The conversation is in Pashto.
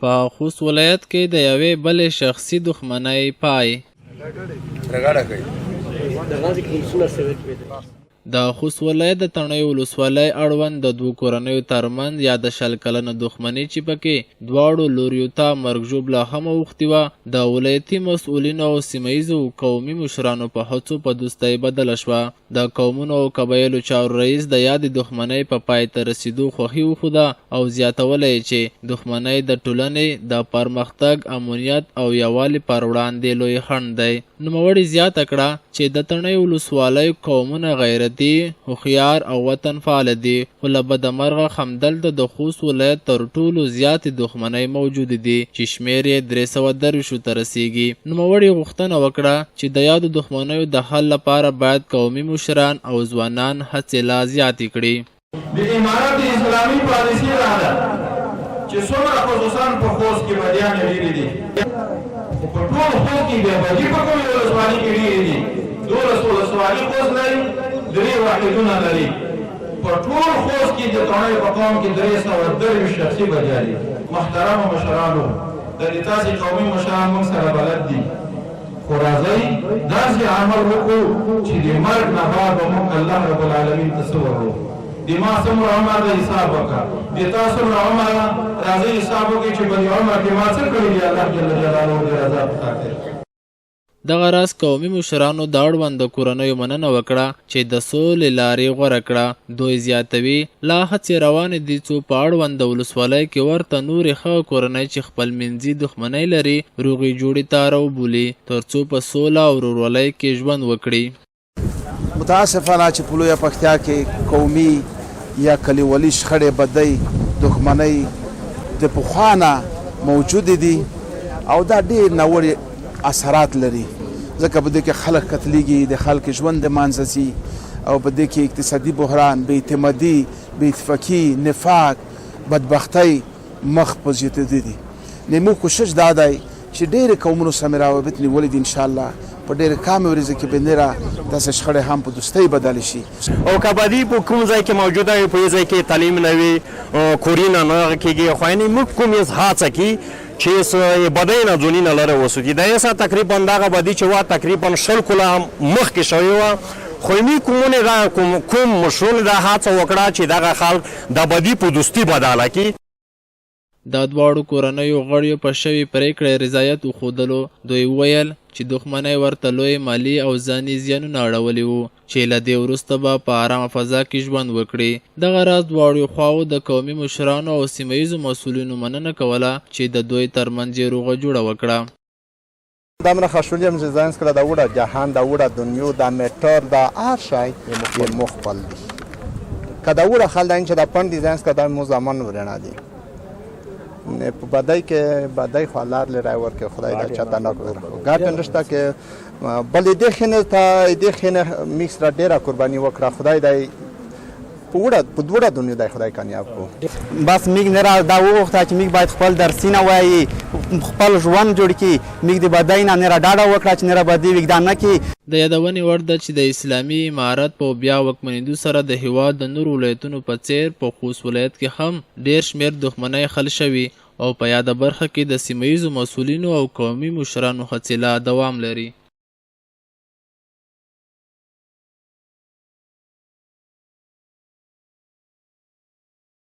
په خوست ولایت کې د یوې بلې شخصي دښمنۍ پای. د خوست ولایت د تڼیو ولسوالۍ اړوند د دوو کورنیو ترمنځ یا د شل کلنه دښمني چې پکې دواړو لوریو ته مرګ ژوبله هم اوښتې وه د ولایتي مسؤلینو او سیمه ییزو قومي مشرانو په هڅو په دوستۍ بدله شوه. د قومونو او قبایلو چارو رئیس د یادې دښمنۍ په پای ته رسېدو خوښي وښوده او زیاتوله یې چې دښمنۍ د ټولنې د پرمختګ، امنیت او یووالي پر وړاندې لوی خنډ دی. نوموړي زیاته کړه چې د تڼیو ولسوالۍ قومونه غیرتي، هوښیار او وطن فعاله دي، خو له بده مرغه همدلته د خوست ولایت تر ټولو زیاتې دښمنۍ موجودې دي چې شمېر یې 330 ته رسیږي. نوموړي غوښتنه وکړه چې د یادو دښمنیو د حل لپاره باید قومي مشران او ځوانان هڅې لا زیاتې کړي. د امارت اسلامي پالیسي دا ده چې څومره خصوصا په خوست کې بدیانې ډېرې دي، په ټول خوست کې بیا بدي په کومې ولسوالۍ کې ډېرې دي. 12 ولسوالۍ خوست لري، 3 واحدونه لري. په ټول خوست کې د تڼیو په قوم کې 330 شخصي بدیانې. محترمو مشرانو، د دې تاسې قومي مشران موږ سره بلد دي، خو راځئ داسې عمل وکړو چې د مرګ نه بعد به موږ الله رب العالمین ته څه وکړو. د ما څومره عمر دی حساب وکړه، د تا څومره عمر راځئ حساب وکړئ چې په دې عمر کې ما څه کړي دي الله جل جلاله د رضا په خاطر. دغه راز قومي مشرانو د اړوند کورنیو مننه وکړه چې د سولې لارې غوره کړه. دوی زیاتوي لا هڅې روانې دي څو په اړوند ولسوالۍ کې ورته نورې ښه کورنۍ چې خپل منځي دښمنۍ لري روغې جوړې ته راوبولي تر څو په سوله او ورورولۍ کې ژوند وکړي. متاسفانه چې په لویه پکتیا کې قومي یا کلیوالي شخړې، بدۍ، دښمنۍ د پخوا نه موجودې دي او دا ډېر ناوړه اثرات لري، ځکه په دې کې خلک قتلیږي، د خلک ژوند د منځه ځي او په دې کې اقتصادي بحران، بې اعتمادي، بې اتفاقي، نفاق، بدبختۍ مخ په زیاتېدو دي. زموږ کوشش دا دی چې ډېرې قومونو سره مې روابط نیولي دي، انشاءالله په ډېرې کمې ورځې کې بندره داسې شخړې هم په دوستۍ بدلې شي. او که بدي په کوم ځای کې موجوده وي، په یو ځای کې تعلیم نه وي، کورونه نه کېږي، خو یعنې موږ کوم یې هڅه کړي چې بدۍ نه ځونونه لرې وساتي. دا یې تقریبا دغه بدي چې وه تقریبا 100 کاله مخکې شوې وه، خو علمي کوم مشرونو دا هڅه وکړه چې دغه خلک د بدي په دوستي بدله کړي. د دواړو کورنیو غړیو په شوې پرېکړې رضایت وښودلو. دوی وویل چې دښمنۍ ورته لوی مالي او ځاني زیانونه اړولي وو چې له دې وروسته به په ارامه فضا کې ژوند وکړي. دغه راز دواړو خواو د قومي مشرانو او سیمه ییزو مسؤلینو مننه کوله چې د دوی ترمنځ یې روغه جوړه وکړه. دامره خشولیم چې زنس کړه د وړه جهان د وړه دنیا د میټر د هر شی یې مخبل دي. که د وړه خل دین چې د پند زنس کړه د مو زمان ورنه دي. په بدای کې بدای خو الله لري ورکه خدای دا چاته نه کوي. ګارډن رشته کې بل دې خنه ته دې خنه میکس را ډیره قرباني وکړه، خدای دای په دوړه دنیا دای خدای کامیاب کو. بس میګ نه را دا وخته چې میګ باید خپل درسینه وایي، خپل ژوند جوړ کړي، میګ د بدای نه را ډاډه وکړه چې نه را بدی وګدان نه کړي. د یادونې وړ ده چې د اسلامي امارت په بیا واکمنېدو سره د هېواد د نورو ولایتونو په څېر په خوست ولایت کې هم ډېر شمېر دښمنۍ خل شوي او په یاده برخه کې د سیمه ییزو مسؤلینو او قومي مشرانو هڅې لا دوام لري.